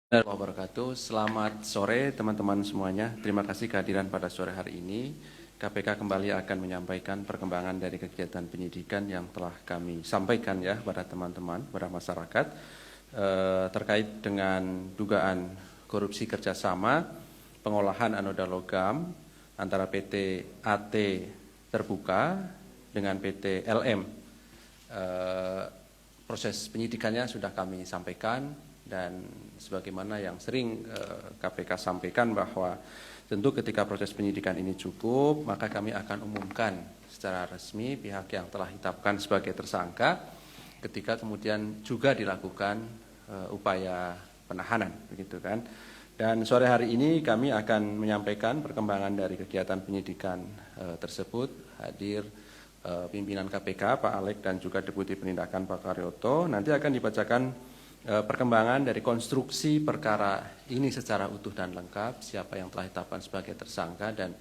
Warahmatullahi wabarakatuh. Selamat sore teman-teman semuanya. Terima kasih kehadiran pada sore hari ini. KPK kembali akan menyampaikan perkembangan dari kegiatan penyidikan yang telah kami sampaikan ya pada teman-teman, pada masyarakat terkait dengan dugaan korupsi kerjasama pengolahan anoda logam antara PT AT Terbuka dengan PT LM. Proses penyidikannya sudah kami sampaikan. Dan sebagaimana yang sering KPK sampaikan bahwa tentu ketika proses penyidikan ini cukup, maka kami akan umumkan secara resmi pihak yang telah ditetapkan sebagai tersangka ketika kemudian juga dilakukan upaya penahanan, begitu kan. Dan sore hari ini kami akan menyampaikan perkembangan dari kegiatan penyidikan tersebut. Hadir pimpinan KPK Pak Alek dan juga Deputi Penindakan Pak Karyoto. Nanti akan dibacakan perkembangan dari konstruksi perkara ini secara utuh dan lengkap, siapa yang telah ditetapkan sebagai tersangka dan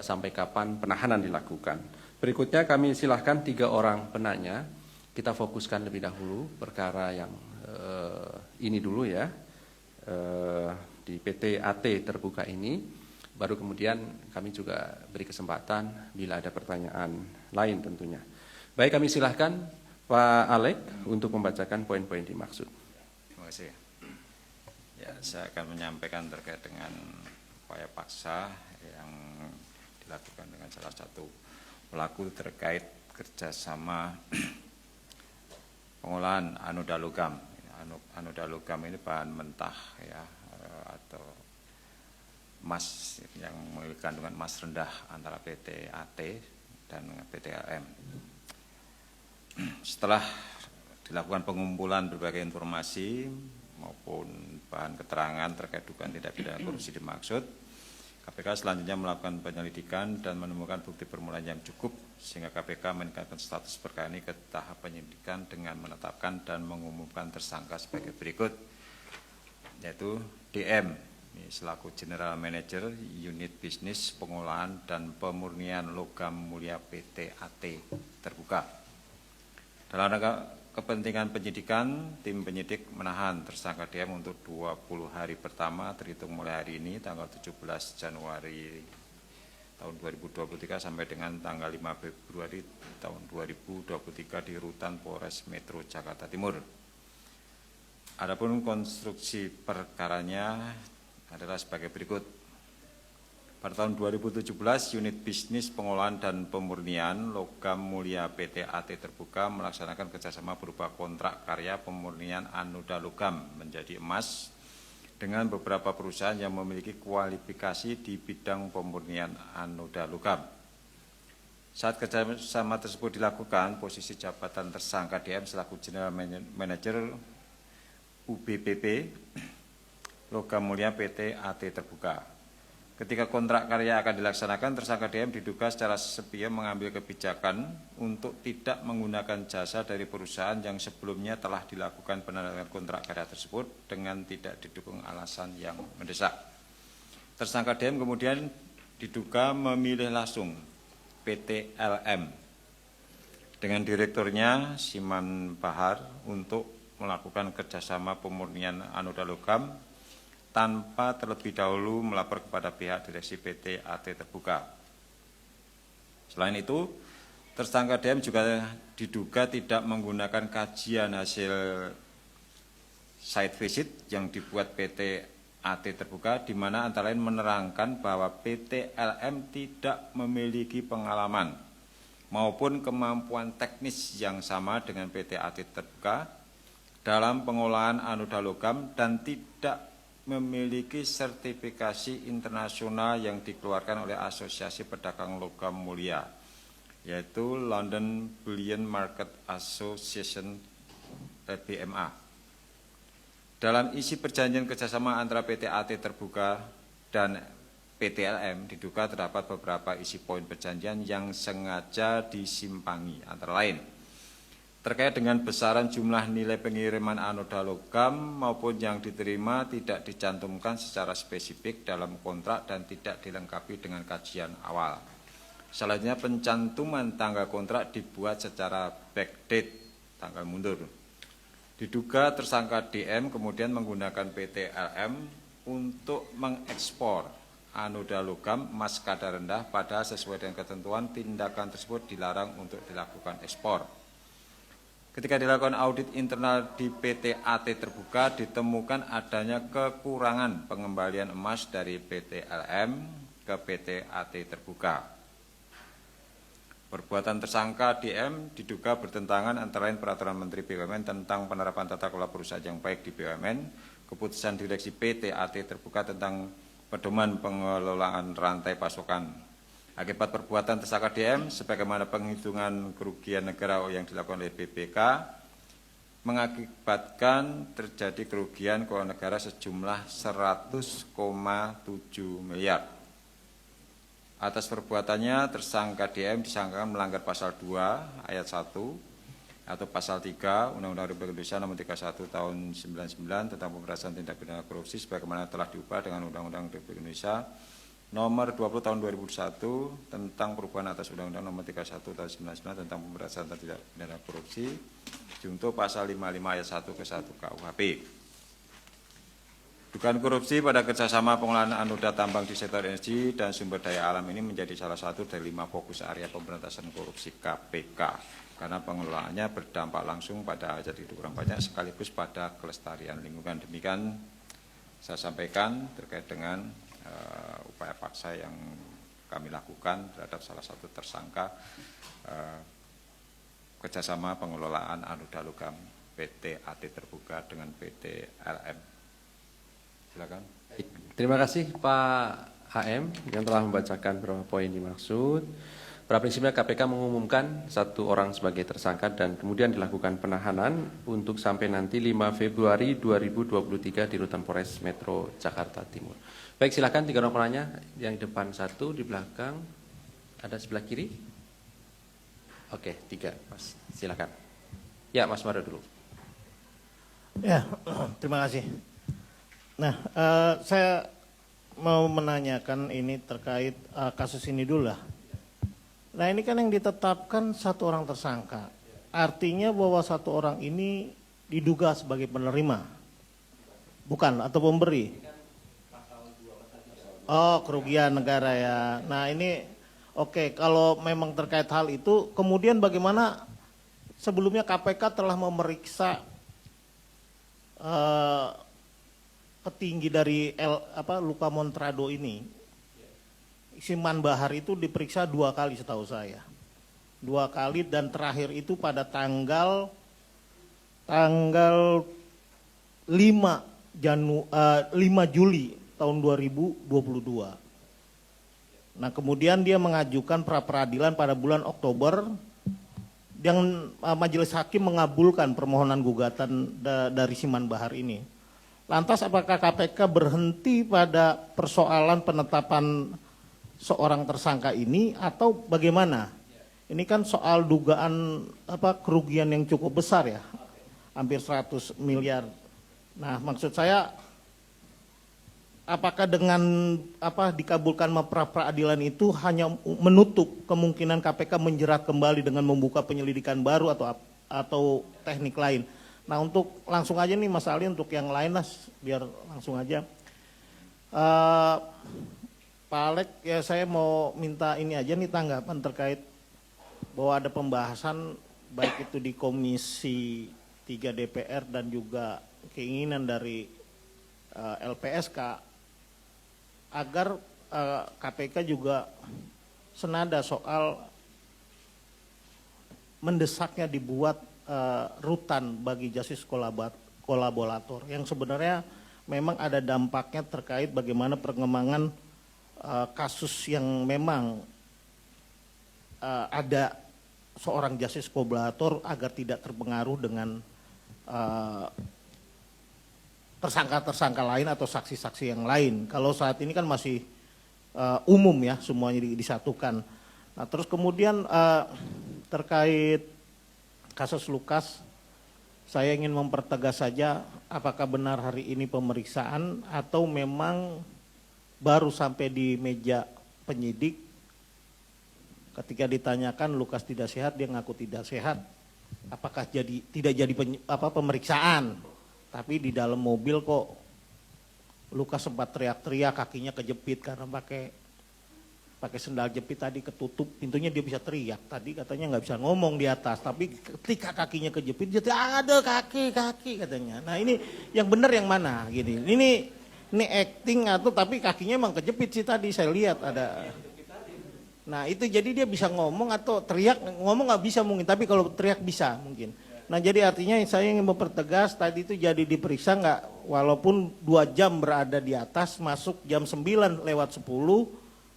sampai kapan penahanan dilakukan. Berikutnya kami silahkan 3 orang penanya, kita fokuskan lebih dahulu perkara yang ini dulu ya, di PT AT Terbuka ini, baru kemudian kami juga beri kesempatan bila ada pertanyaan lain tentunya. Baik, kami silahkan Pak Alek untuk membacakan poin-poin dimaksud. Terima kasih. Ya, saya akan menyampaikan terkait dengan upaya paksa yang dilakukan dengan salah satu pelaku terkait kerjasama pengolahan anoda logam. Anoda logam ini bahan mentah ya, atau emas yang memiliki kandungan emas rendah antara PT AT dan PT LM. Setelah dilakukan pengumpulan berbagai informasi maupun bahan keterangan terkait dugaan tindak pidana korupsi dimaksud, KPK selanjutnya melakukan penyelidikan dan menemukan bukti permulaan yang cukup sehingga KPK meningkatkan status perkara ini ke tahap penyidikan dengan menetapkan dan mengumumkan tersangka sebagai berikut, yaitu DM selaku General Manager Unit Bisnis Pengolahan dan Pemurnian Logam Mulia PT AT Terbuka. Dalam rangka kepentingan penyidikan, tim penyidik menahan tersangka DM untuk 20 hari pertama terhitung mulai hari ini tanggal 17 Januari tahun 2023 sampai dengan tanggal 5 Februari tahun 2023 di Rutan Polres Metro Jakarta Timur. Adapun konstruksi perkaranya adalah sebagai berikut. Pada tahun 2017, unit bisnis pengolahan dan pemurnian logam mulia PT AT Terbuka melaksanakan kerjasama berupa kontrak karya pemurnian anoda logam menjadi emas dengan beberapa perusahaan yang memiliki kualifikasi di bidang pemurnian anoda logam. Saat kerjasama tersebut dilakukan, posisi jabatan tersangka DM selaku General Manager UBPP logam mulia PT AT Terbuka. Ketika kontrak karya akan dilaksanakan, tersangka DM diduga secara sepihak mengambil kebijakan untuk tidak menggunakan jasa dari perusahaan yang sebelumnya telah dilakukan penandatanganan kontrak karya tersebut dengan tidak didukung alasan yang mendesak. Tersangka DM kemudian diduga memilih langsung PT LM dengan direkturnya Siman Bahar untuk melakukan kerjasama pemurnian anoda logam tanpa terlebih dahulu melapor kepada pihak direksi PT AT Terbuka. Selain itu, tersangka DM juga diduga tidak menggunakan kajian hasil site visit yang dibuat PT AT Terbuka, di mana antara lain menerangkan bahwa PT LM tidak memiliki pengalaman maupun kemampuan teknis yang sama dengan PT AT Terbuka dalam pengolahan anoda logam dan tidak memiliki sertifikasi internasional yang dikeluarkan oleh Asosiasi Pedagang Logam Mulia, yaitu London Bullion Market Association (BMA). Dalam isi perjanjian kerjasama antara PT AT Terbuka dan PT LM diduga terdapat beberapa isi poin perjanjian yang sengaja disimpangi, antara lain terkait dengan besaran jumlah nilai pengiriman anoda logam maupun yang diterima tidak dicantumkan secara spesifik dalam kontrak dan tidak dilengkapi dengan kajian awal. Selanjutnya pencantuman tanggal kontrak dibuat secara backdate, tanggal mundur. Diduga tersangka DM kemudian menggunakan PT LM untuk mengekspor anoda logam emas kadar rendah, padahal sesuai dengan ketentuan tindakan tersebut dilarang untuk dilakukan ekspor. Ketika dilakukan audit internal di PT AT Terbuka, ditemukan adanya kekurangan pengembalian emas dari PT LM ke PT AT Terbuka. Perbuatan tersangka DM diduga bertentangan antara lain Peraturan Menteri BUMN tentang penerapan tata kelola perusahaan yang baik di BUMN, keputusan direksi PT AT Terbuka tentang pedoman pengelolaan rantai pasokan. Akibat perbuatan tersangka DM, sebagaimana penghitungan kerugian negara yang dilakukan oleh BPK, mengakibatkan terjadi kerugian keuangan negara sejumlah 100,7 miliar. Atas perbuatannya, tersangka DM disangkakan melanggar pasal 2 ayat 1 atau pasal 3 Undang-Undang Republik Indonesia Nomor 31 Tahun 99 tentang pemberantasan tindak pidana korupsi sebagaimana telah diubah dengan Undang-Undang Republik Indonesia Nomor 20 Tahun 2001 tentang perubahan atas Undang-Undang Nomor 31 Tahun 99 tentang pemberantasan tindak pidana korupsi junto pasal 55 ayat 1 ke 1 KUHP. Dugaan korupsi pada kerjasama pengelolaan anoda tambang di sektor energi dan sumber daya alam ini menjadi salah satu dari 5 fokus area pemberantasan korupsi KPK karena pengelolaannya berdampak langsung pada hajat hidup orang banyak sekaligus pada kelestarian lingkungan. Demikian saya sampaikan terkait dengan upaya paksa yang kami lakukan terhadap salah satu tersangka kerjasama pengelolaan anoda logam PT AT Terbuka dengan PT LM. Silakan. Terima kasih Pak HM yang telah membacakan beberapa poin dimaksud. Pada prinsipnya KPK mengumumkan 1 orang sebagai tersangka dan kemudian dilakukan penahanan untuk sampai nanti 5 Februari 2023 di Rutan Polres Metro Jakarta Timur. Baik, silakan 3 orang penanya, yang di depan 1, di belakang, ada sebelah kiri. Oke, 3, Mas. Silakan. Ya, Mas Mario dulu. Ya, terima kasih. Nah, saya mau menanyakan ini terkait kasus ini dulu lah. Nah, ini kan yang ditetapkan 1 orang tersangka. Artinya bahwa 1 orang ini diduga sebagai penerima, bukan, atau pemberi. Oh, kerugian negara ya. Nah, ini oke, kalau memang terkait hal itu, kemudian bagaimana sebelumnya KPK telah memeriksa petinggi dari Luka Montrado ini, Siman Bahar itu diperiksa 2 kali setahu saya, 2 kali dan terakhir itu pada tanggal 5 Juli tahun 2022. Nah, kemudian dia mengajukan pra peradilan pada bulan Oktober yang majelis hakim mengabulkan permohonan gugatan dari Siman Bahar ini. Lantas apakah KPK berhenti pada persoalan penetapan seorang tersangka ini atau bagaimana? Ini kan soal dugaan kerugian yang cukup besar ya, hampir 100 miliar. Nah, maksud saya apakah dengan dikabulkan pra peradilan itu hanya menutup kemungkinan KPK menjerat kembali dengan membuka penyelidikan baru atau teknik lain? Nah, untuk langsung aja nih Mas Ali, untuk yang lain lah biar langsung aja. Pak Alek, ya saya mau minta ini aja nih tanggapan terkait bahwa ada pembahasan baik itu di Komisi 3 DPR dan juga keinginan dari LPSK agar KPK juga senada soal mendesaknya dibuat rutan bagi justice kolaborator yang sebenarnya memang ada dampaknya terkait bagaimana perkembangan kasus yang memang ada seorang justice kolaborator agar tidak terpengaruh dengan tersangka-tersangka lain atau saksi-saksi yang lain. Kalau saat ini kan masih umum ya, semuanya disatukan. Nah, terus kemudian terkait kasus Lukas, saya ingin mempertegas saja apakah benar hari ini pemeriksaan atau memang baru sampai di meja penyidik ketika ditanyakan Lukas tidak sehat, dia ngaku tidak sehat. apakah tidak jadi pemeriksaan, tapi di dalam mobil kok Lukas sempat teriak-teriak, kakinya kejepit karena pakai sendal jepit tadi, ketutup pintunya, dia bisa teriak. Tadi katanya nggak bisa ngomong di atas, tapi ketika kakinya kejepit dia ada kaki katanya. Nah ini yang benar yang mana gini? Ini acting atau tapi kakinya emang kejepit sih tadi saya lihat ada. Nah itu jadi dia bisa ngomong atau teriak, ngomong nggak bisa mungkin, tapi kalau teriak bisa mungkin. Nah jadi artinya saya ingin mempertegas tadi itu jadi diperiksa nggak, walaupun 2 jam berada di atas, masuk jam 9 lewat 10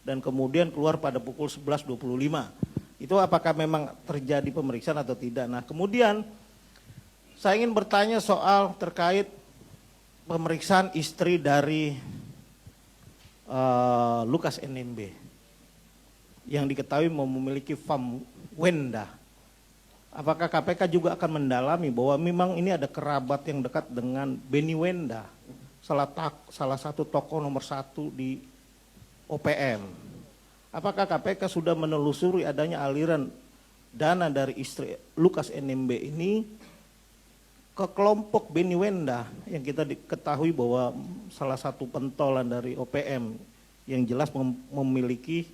dan kemudian keluar pada pukul 11.25. Itu apakah memang terjadi pemeriksaan atau tidak. Nah kemudian saya ingin bertanya soal terkait pemeriksaan istri dari Lukas NMB yang diketahui memiliki farm Wenda. Apakah KPK juga akan mendalami bahwa memang ini ada kerabat yang dekat dengan Benny Wenda, salah satu tokoh nomor 1 di OPM. Apakah KPK sudah menelusuri adanya aliran dana dari istri Lukas NMB ini ke kelompok Benny Wenda yang kita ketahui bahwa salah satu pentolan dari OPM yang jelas memiliki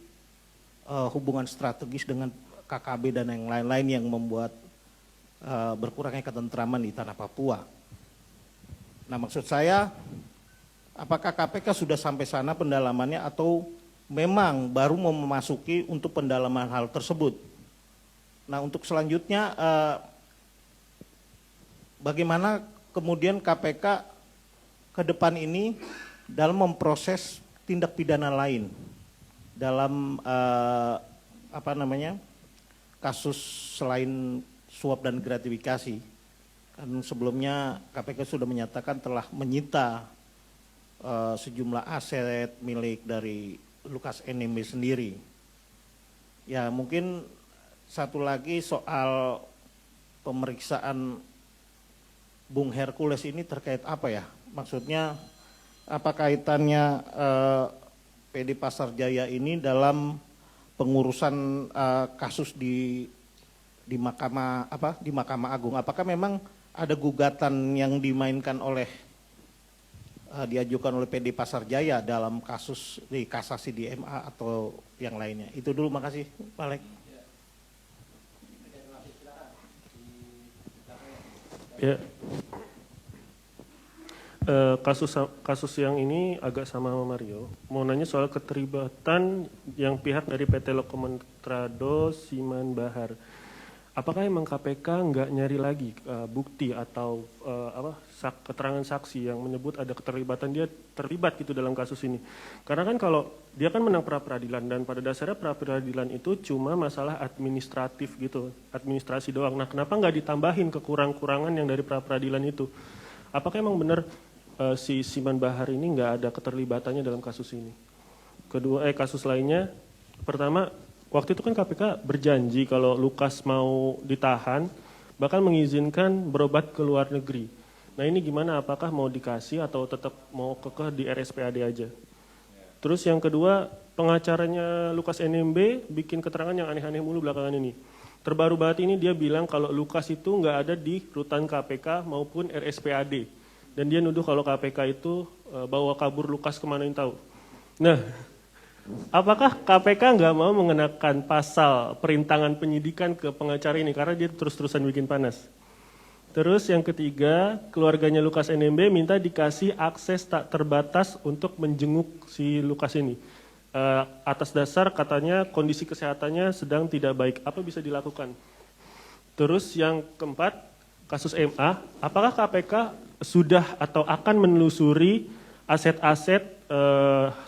hubungan strategis dengan KKB dan yang lain-lain yang membuat berkurangnya ketentraman di tanah Papua. Nah maksud saya, apakah KPK sudah sampai sana pendalamannya atau memang baru mau memasuki untuk pendalaman hal tersebut? Nah untuk selanjutnya bagaimana kemudian KPK ke depan ini dalam memproses tindak pidana lain dalam kasus selain suap dan gratifikasi. Kan sebelumnya KPK sudah menyatakan telah menyita sejumlah aset milik dari Lukas NMB sendiri. Ya mungkin satu lagi soal pemeriksaan Bung Hercules ini terkait apa ya? Maksudnya apa kaitannya PD Pasar Jaya ini dalam pengurusan kasus di Mahkamah Agung? Apakah memang ada gugatan yang dimainkan diajukan oleh PD Pasar Jaya dalam kasus di kasasi di MA atau yang lainnya? Itu dulu, makasih Pak Lek. Ya. Kasus yang ini agak sama Mario. Mau nanya soal keterlibatan yang pihak dari PT Lokomontrado Siman Bahar. Apakah emang KPK nggak nyari lagi bukti atau keterangan saksi yang menyebut ada keterlibatan dia terlibat gitu dalam kasus ini? Karena kan kalau dia kan menang pra peradilan dan pada dasarnya pra peradilan itu cuma masalah administratif gitu, administrasi doang. Nah kenapa nggak ditambahin kekurang-kurangan yang dari pra peradilan itu? Apakah emang benar si Siman Bahar ini nggak ada keterlibatannya dalam kasus ini? Kedua, kasus lainnya, pertama, waktu itu kan KPK berjanji kalau Lukas mau ditahan, bahkan mengizinkan berobat ke luar negeri. Nah ini gimana, apakah mau dikasih atau tetap mau kekeh di RSPAD aja? Terus yang kedua, pengacaranya Lukas NMB bikin keterangan yang aneh-aneh mulu belakangan ini. Terbaru banget ini dia bilang kalau Lukas itu nggak ada di rutan KPK maupun RSPAD. Dan dia nuduh kalau KPK itu bawa kabur Lukas kemana yang tahu. Nah, apakah KPK nggak mau mengenakan pasal perintangan penyidikan ke pengacara ini karena dia terus-terusan bikin panas. Terus yang ketiga, keluarganya Lukas NMB minta dikasih akses tak terbatas untuk menjenguk si Lukas ini. Atas dasar katanya kondisi kesehatannya sedang tidak baik. Apa bisa dilakukan? Terus yang keempat, kasus MA, apakah KPK sudah atau akan menelusuri aset-aset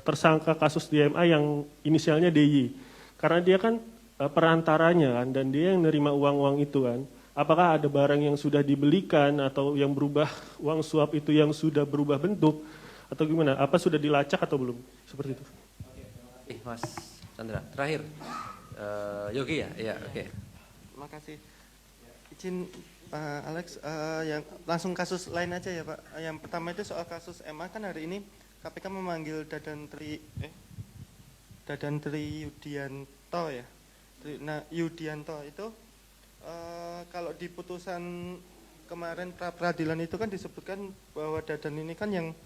tersangka kasus di MA yang inisialnya DY? Karena dia kan perantaranya kan, dan dia yang nerima uang-uang itu kan. Apakah ada barang yang sudah dibelikan atau yang berubah, uang suap itu yang sudah berubah bentuk atau gimana? Apa sudah dilacak atau belum? Seperti itu. Mas Chandra, terakhir Yogi ya? Iya, oke. Terima kasih. Izin Pak Alex, yang langsung kasus lain aja ya Pak. Yang pertama itu soal kasus MA, kan hari ini KPK memanggil Dadan Tri Yudianto ya. Nah Yudianto itu kalau di putusan kemarin pra peradilan itu kan disebutkan bahwa Dadan ini kan yang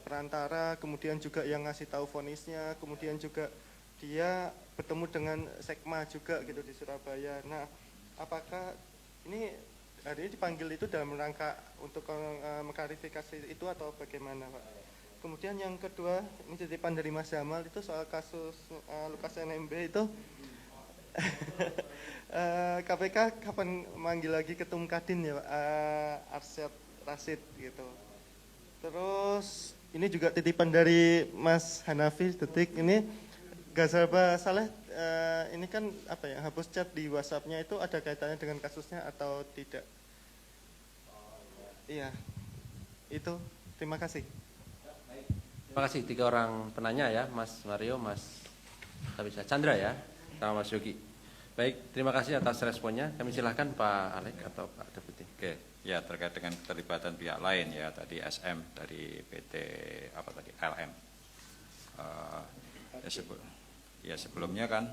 perantara, kemudian juga yang ngasih tahu vonisnya, kemudian juga dia bertemu dengan Sekma juga gitu di Surabaya. Nah, apakah ini hari ini dipanggil itu dalam rangka untuk mengklarifikasi itu atau bagaimana, Pak? Kemudian yang kedua, ini titipan dari Mas Jamal itu soal kasus Lukas NMB itu. KPK kapan manggil lagi Ketum Kadin ya Pak, Arsyad Rashid gitu. Terus ini juga titipan dari Mas Hanafi Detik, ini Ghazalba Saleh ini kan hapus chat di WhatsApp-nya itu ada kaitannya dengan kasusnya atau tidak? Iya, itu. Terima kasih. Terima kasih 3 orang penanya ya, Mas Mario, Mas Chandra ya, sama Mas Yogi. Baik, terima kasih atas responnya. Kami silahkan Pak Alek atau Pak Deputi. Oke, ya terkait dengan keterlibatan pihak lain ya, tadi SM dari PT LM. Sebelumnya kan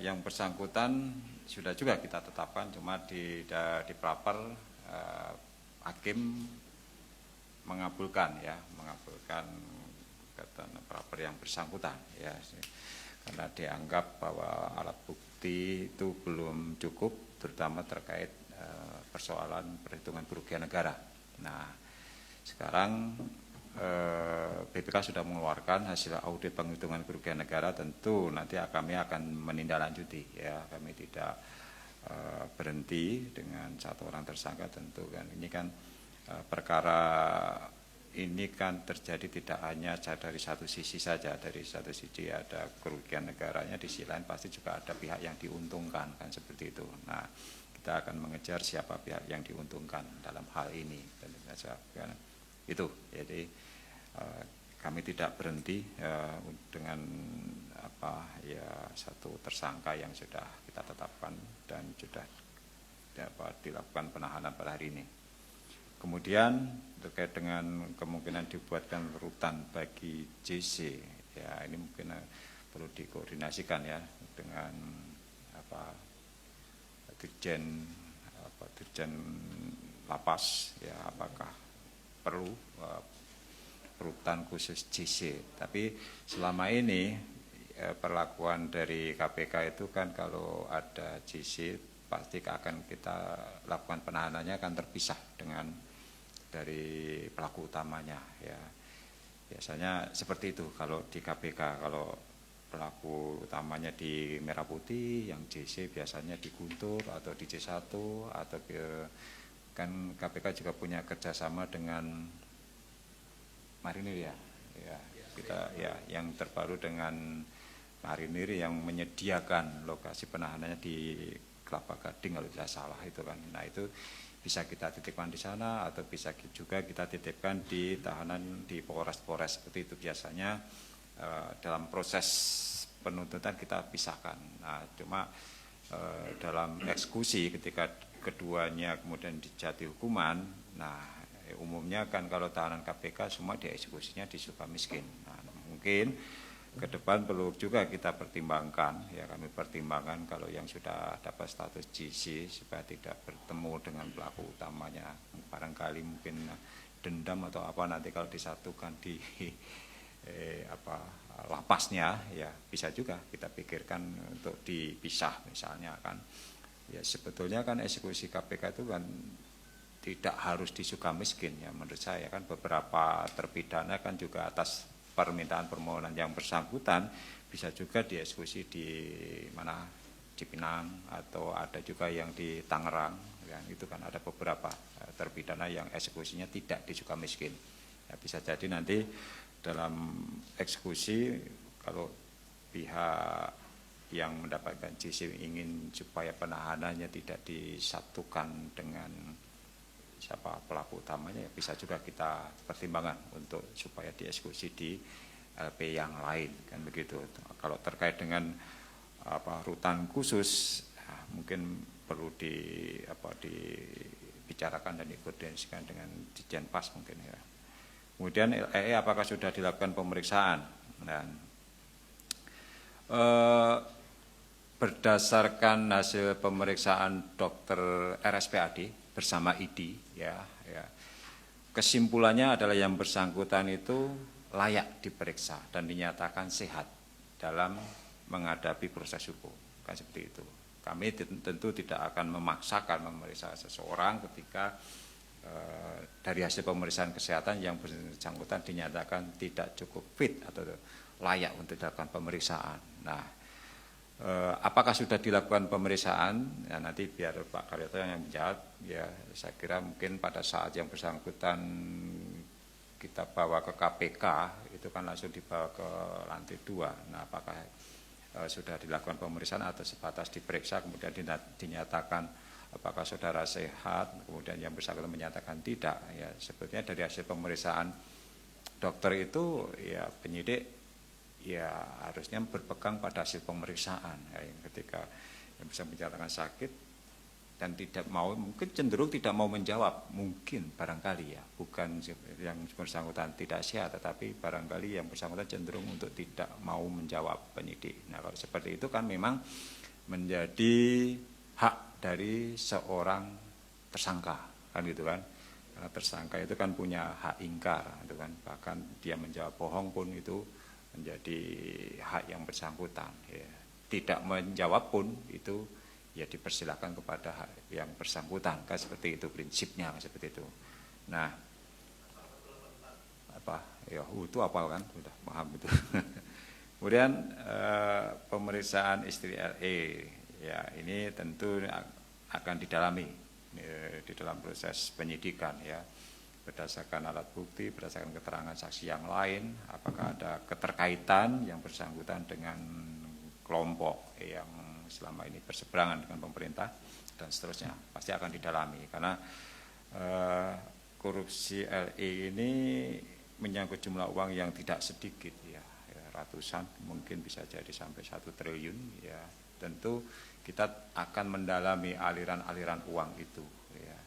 yang bersangkutan sudah juga kita tetapkan, cuma di praper hakim mengabulkan kata praper yang bersangkutan ya, karena dianggap bahwa alat bukti itu belum cukup, terutama terkait persoalan perhitungan kerugian negara. Nah, sekarang BPK sudah mengeluarkan hasil audit penghitungan kerugian negara, tentu nanti kami akan menindaklanjuti ya, kami tidak berhenti dengan 1 orang tersangka tentu kan. Ini kan perkara ini kan terjadi tidak hanya dari satu sisi saja, dari satu sisi ada kerugian negaranya, di sisi lain pasti juga ada pihak yang diuntungkan kan, seperti itu. Nah, kita akan mengejar siapa pihak yang diuntungkan dalam hal ini, tentu saja kan. Itu jadi kami tidak berhenti dengan satu tersangka yang sudah kita tetapkan dan sudah dilakukan penahanan pada hari ini. Kemudian terkait dengan kemungkinan dibuatkan rutan bagi JC, ya ini mungkin perlu dikoordinasikan ya dengan Dirjen Lapas ya, apakah perlu rutan khusus JC. Tapi selama ini perlakuan dari KPK itu kan kalau ada JC pasti akan kita lakukan penahanannya akan terpisah dengan dari pelaku utamanya ya. Biasanya seperti itu kalau di KPK, kalau pelaku utamanya di Merah Putih, yang JC biasanya di Guntur atau di C1 atau kan KPK juga punya kerjasama dengan Marinir ya. Kita ya yang terbaru dengan Marinir yang menyediakan lokasi penahanannya di Kelapa Gading kalau tidak salah itu kan. Nah, itu bisa kita titipkan di sana atau bisa juga kita titipkan di tahanan di Polres seperti itu biasanya. Dalam proses penuntutan kita pisahkan. Nah, cuma dalam eksekusi ketika keduanya kemudian dijatuhi hukuman, nah umumnya kan kalau tahanan KPK semua dieksekusinya di Sukamiskin. Nah, mungkin ke depan perlu juga kita pertimbangkan, ya kami pertimbangkan kalau yang sudah dapat status GC supaya tidak bertemu dengan pelaku utamanya. Barangkali mungkin dendam atau apa nanti kalau disatukan di lapasnya, ya bisa juga kita pikirkan untuk dipisah misalnya kan. Ya sebetulnya kan eksekusi KPK itu kan tidak harus di Sukamiskin ya menurut saya kan, beberapa terpidana kan juga atas permintaan permohonan yang bersangkutan bisa juga dieksekusi di mana Cipinang atau ada juga yang di Tangerang ya, itu kan ada beberapa terpidana yang eksekusinya tidak di Sukamiskin ya, bisa jadi nanti dalam eksekusi kalau pihak yang mendapatkan GC ingin supaya penahanannya tidak disatukan dengan siapa pelaku utamanya, ya bisa juga kita pertimbangkan untuk supaya dieksekusi di LP yang lain kan begitu. Kalau terkait dengan rutan khusus mungkin perlu dibicarakan dan dikoordinasikan dengan Ditjen Pas mungkin ya. Kemudian LEE apakah sudah dilakukan pemeriksaan? Dan berdasarkan hasil pemeriksaan dokter RSPAD bersama ID, ya, kesimpulannya adalah yang bersangkutan itu layak diperiksa dan dinyatakan sehat dalam menghadapi proses hukum, kan seperti itu. Kami tentu tidak akan memaksakan memeriksa seseorang ketika dari hasil pemeriksaan kesehatan yang bersangkutan dinyatakan tidak cukup fit atau layak untuk dilakukan pemeriksaan. Nah, apakah sudah dilakukan pemeriksaan? Ya, nanti biar Pak Karyoto yang menjawab. Ya, saya kira mungkin pada saat yang bersangkutan kita bawa ke KPK, itu kan langsung dibawa ke lantai 2. Nah, apakah sudah dilakukan pemeriksaan atau sebatas diperiksa kemudian dinyatakan apakah saudara sehat, kemudian yang bersangkutan menyatakan tidak. Ya, sebetulnya dari hasil pemeriksaan dokter itu, ya penyidik ya harusnya berpegang pada hasil pemeriksaan, ya, yang ketika yang bisa menyatakan sakit dan tidak mau, mungkin cenderung tidak mau menjawab, mungkin barangkali ya, bukan yang bersangkutan tidak sehat, tetapi barangkali yang bersangkutan cenderung untuk tidak mau menjawab penyidik. Nah, kalau seperti itu kan memang menjadi hak dari seorang tersangka, kan gitu kan. Karena tersangka itu kan punya hak ingkar, gitu kan. Bahkan dia menjawab bohong pun itu menjadi hak yang bersangkutan. Ya. Tidak menjawab pun itu ya dipersilakan kepada hak yang bersangkutan, kan seperti itu prinsipnya, seperti itu. Nah, apa? Ya itu apal kan, sudah paham itu. Kemudian pemeriksaan istri RE, ya ini tentu akan didalami di dalam proses penyidikan, ya. Berdasarkan alat bukti, berdasarkan keterangan saksi yang lain, apakah ada keterkaitan yang bersangkutan dengan kelompok yang selama ini berseberangan dengan pemerintah dan seterusnya, pasti akan didalami karena korupsi LE ini menyangkut jumlah uang yang tidak sedikit, ya, ratusan, mungkin bisa jadi sampai 1 triliun, ya. Tentu kita akan mendalami aliran-aliran uang itu, ya.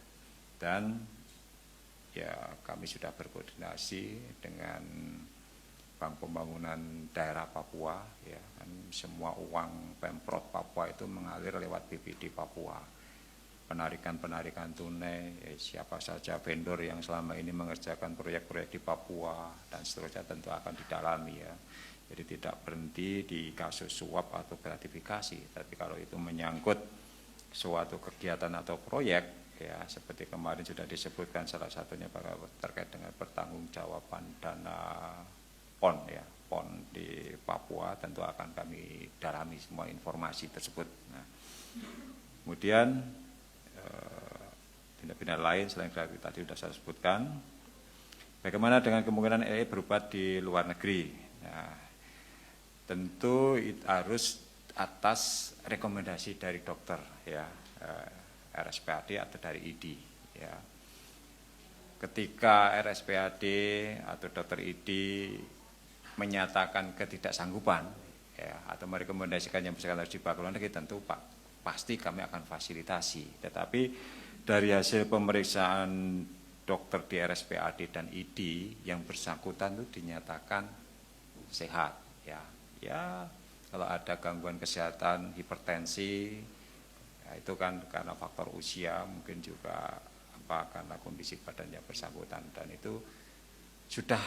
Dan ya kami sudah berkoordinasi dengan Bank Pembangunan Daerah Papua, ya kan semua uang Pemprov Papua itu mengalir lewat BPD Papua. Penarikan tunai, siapa saja vendor yang selama ini mengerjakan proyek-proyek di Papua dan seterusnya tentu akan didalami, ya. Jadi tidak berhenti di kasus suap atau gratifikasi, tapi kalau itu menyangkut suatu kegiatan atau proyek, ya seperti kemarin sudah disebutkan salah satunya terkait dengan pertanggungjawaban dana PON, ya, PON di Papua, tentu akan kami dalami semua informasi tersebut. Nah, kemudian tindak pidana lain selain gratifikasi tadi sudah saya sebutkan. Bagaimana dengan kemungkinan LE berobat di luar negeri? Nah, tentu harus atas rekomendasi dari dokter, ya. RSPAD atau dari ID, ya. Ketika RSPAD atau dokter ID menyatakan ketidaksanggupan, ya, atau merekomendasikan yang bersangkutan harus dibawa ke luar negeri, tentu pasti kami akan fasilitasi. Tetapi dari hasil pemeriksaan dokter di RSPAD dan ID yang bersangkutan itu dinyatakan sehat, ya. Ya, kalau ada gangguan kesehatan, hipertensi, ya, itu kan karena faktor usia, mungkin juga karena kondisi badan yang bersangkutan, dan itu sudah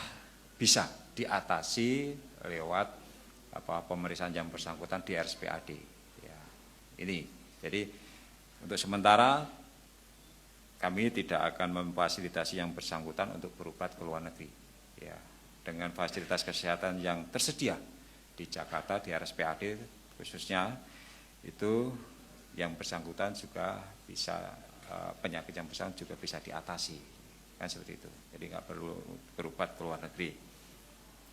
bisa diatasi lewat pemeriksaan yang bersangkutan di RSPAD. Ya, ini, jadi untuk sementara kami tidak akan memfasilitasi yang bersangkutan untuk berobat ke luar negeri, ya, dengan fasilitas kesehatan yang tersedia di Jakarta di RSPAD khususnya itu. Yang bersangkutan juga bisa penyakit yang bersangkutan juga bisa diatasi, kan seperti itu. Jadi nggak perlu berobat ke luar negeri.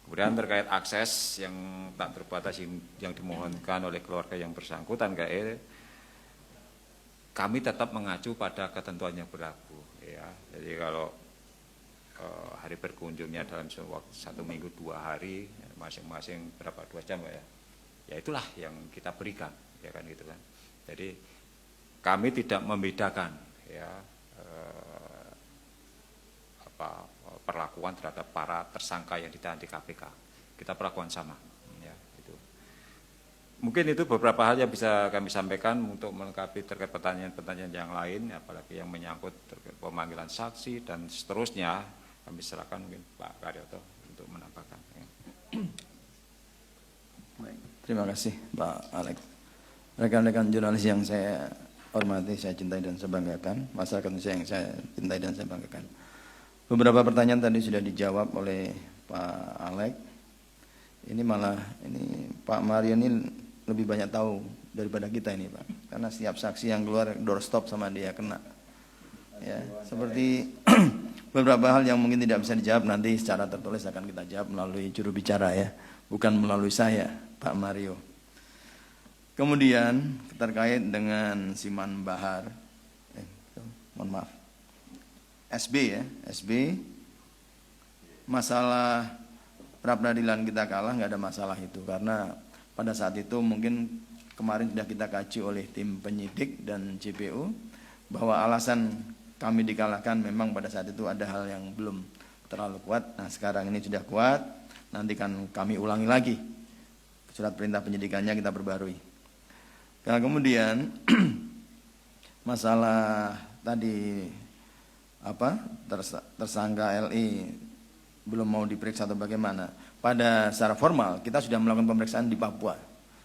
Kemudian terkait akses yang tak terbatas yang dimohonkan oleh keluarga yang bersangkutan, kami tetap mengacu pada ketentuan yang berlaku, ya. Jadi kalau hari berkunjungnya dalam 1 minggu 2 hari, masing-masing berapa 2 jam, ya. Ya itulah yang kita berikan, ya kan gitu kan. Jadi kami tidak membedakan, ya, perlakuan terhadap para tersangka yang ditahan di KPK. Kita perlakuan sama, ya, itu. Mungkin itu beberapa hal yang bisa kami sampaikan untuk melengkapi terkait pertanyaan-pertanyaan yang lain, apalagi yang menyangkut terkait pemanggilan saksi dan seterusnya. Kami serahkan mungkin Pak Karyoto untuk menambahkan. Baik, terima kasih Pak Alex. Rekan-rekan jurnalis yang saya hormati, saya cintai dan saya banggakan, masyarakat Indonesia yang saya cintai dan saya banggakan. Beberapa pertanyaan tadi sudah dijawab oleh Pak Alex. Ini malah Pak Mario ini lebih banyak tahu daripada kita ini Pak, karena setiap saksi yang keluar doorstop sama dia kena. Ya, seperti beberapa hal yang mungkin tidak bisa dijawab nanti secara tertulis akan kita jawab melalui juru bicara ya, bukan melalui saya Pak Mario. Kemudian terkait dengan Siman Bahar, mohon maaf, SB ya, SB, masalah pra peradilan kita kalah nggak ada masalah itu, karena pada saat itu mungkin kemarin sudah kita kaji oleh tim penyidik dan JPU bahwa alasan kami dikalahkan memang pada saat itu ada hal yang belum terlalu kuat. Nah sekarang ini sudah kuat, nanti kan kami ulangi lagi surat perintah penyidikannya, kita perbarui. Nah kemudian masalah tadi tersangka LI belum mau diperiksa atau bagaimana. Pada secara formal kita sudah melakukan pemeriksaan di Papua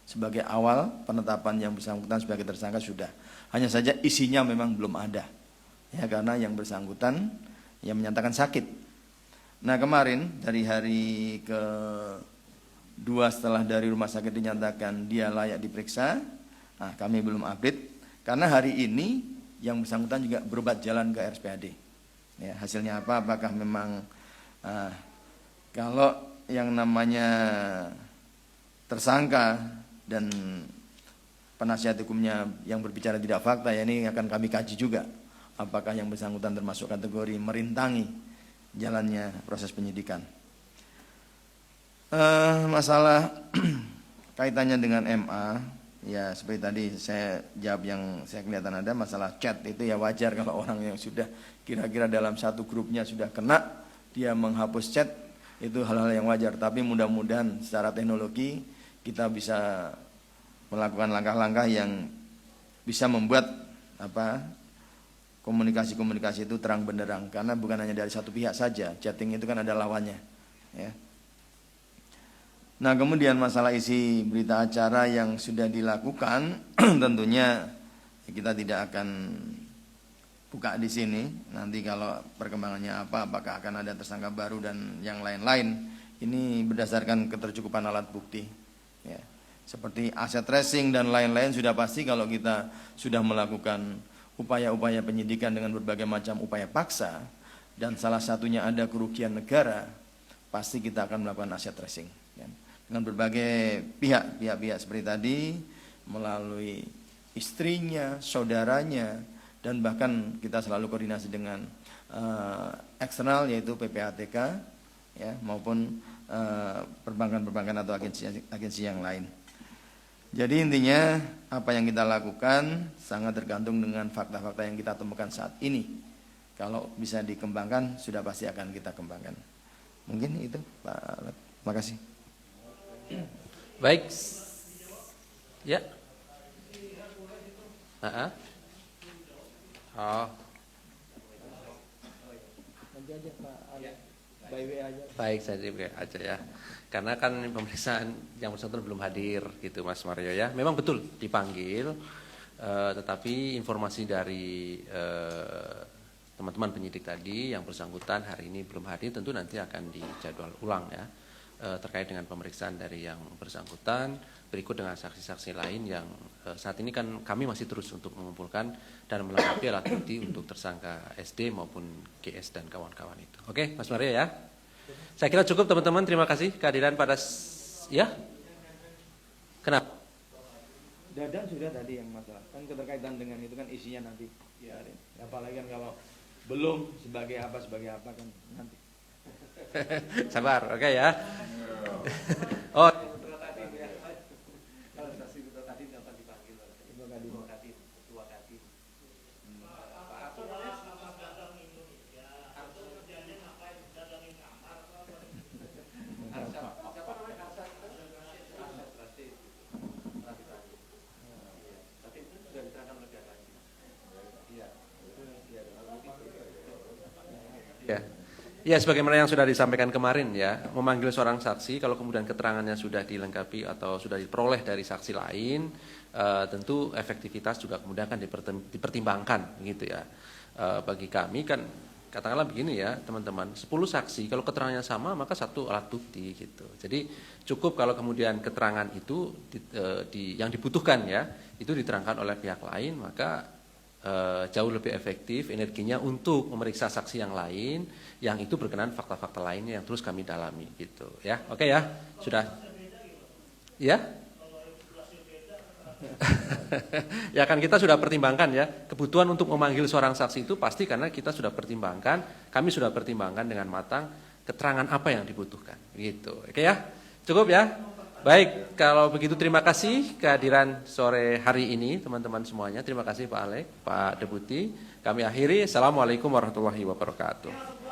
sebagai awal penetapan yang bersangkutan sebagai tersangka sudah. Hanya saja isinya memang belum ada. Ya karena yang bersangkutan yang menyatakan sakit. Nah kemarin dari hari ke-2 setelah dari rumah sakit dinyatakan dia layak diperiksa, nah kami belum update karena hari ini yang bersangkutan juga berobat jalan ke RSPAD. Ya, hasilnya apa? Apakah memang kalau yang namanya tersangka dan penasihat hukumnya yang berbicara tidak fakta, ya ini akan kami kaji juga. Apakah yang bersangkutan termasuk kategori merintangi jalannya proses penyidikan. Masalah kaitannya dengan MA, ya seperti tadi saya jawab yang saya kelihatan ada masalah chat itu ya wajar kalau orang yang sudah kira-kira dalam satu grupnya sudah kena, dia menghapus chat, itu hal-hal yang wajar. Tapi mudah-mudahan secara teknologi kita bisa melakukan langkah-langkah yang bisa membuat komunikasi-komunikasi itu terang benderang, karena bukan hanya dari satu pihak saja, chatting itu kan ada lawannya ya. Nah kemudian masalah isi berita acara yang sudah dilakukan tentunya kita tidak akan buka di sini. Nanti kalau perkembangannya apakah akan ada tersangka baru dan yang lain-lain, ini berdasarkan ketercukupan alat bukti ya. Seperti aset tracing dan lain-lain sudah pasti kalau kita sudah melakukan upaya-upaya penyidikan dengan berbagai macam upaya paksa dan salah satunya ada kerugian negara, pasti kita akan melakukan aset tracing ya. Dengan berbagai pihak seperti tadi, melalui istrinya, saudaranya, dan bahkan kita selalu koordinasi dengan eksternal yaitu PPATK ya, maupun perbankan-perbankan atau agensi yang lain. Jadi intinya apa yang kita lakukan sangat tergantung dengan fakta-fakta yang kita temukan saat ini. Kalau bisa dikembangkan sudah pasti akan kita kembangkan. Mungkin itu Pak Alat. Terima kasih. Baik. Ya. Oh. Baik, saya aja ya. Karena kan pemeriksaan yang bersangkutan belum hadir gitu Mas Mario ya. Memang betul dipanggil, tetapi informasi dari teman-teman penyidik tadi yang bersangkutan hari ini belum hadir, tentu nanti akan dijadwal ulang ya. Terkait dengan pemeriksaan dari yang bersangkutan, berikut dengan saksi-saksi lain yang saat ini kan kami masih terus untuk mengumpulkan dan melengkapi alat bukti untuk tersangka SD maupun GS dan kawan-kawan itu. Oke, Mas Mario ya. Saya kira cukup teman-teman, terima kasih kehadiran pada ya. Kenapa? Dadan sudah tadi yang masalah kan keterkaitan dengan itu kan isinya nanti. Ya, apalagi kan kalau belum sebagai apa kan nanti. Sabar, oke ya. Oh. Ya, sebagaimana yang sudah disampaikan kemarin ya, memanggil seorang saksi kalau kemudian keterangannya sudah dilengkapi atau sudah diperoleh dari saksi lain, tentu efektivitas juga kemudian akan dipertimbangkan gitu ya. Bagi kami kan katakanlah begini ya teman-teman, 10 saksi kalau keterangannya sama maka satu alat bukti gitu. Jadi cukup kalau kemudian keterangan itu yang dibutuhkan ya, itu diterangkan oleh pihak lain, maka jauh lebih efektif energinya untuk memeriksa saksi yang lain yang itu berkenaan fakta-fakta lainnya yang terus kami dalami gitu ya. Oke ya, sudah ya. Ya kan kita sudah pertimbangkan ya, kebutuhan untuk memanggil seorang saksi itu pasti karena kita sudah pertimbangkan, kami sudah pertimbangkan dengan matang keterangan apa yang dibutuhkan gitu. Oke ya, cukup ya. Baik, kalau begitu terima kasih kehadiran sore hari ini teman-teman semuanya. Terima kasih Pak Alek, Pak Deputi. Kami akhiri. Assalamualaikum warahmatullahi wabarakatuh.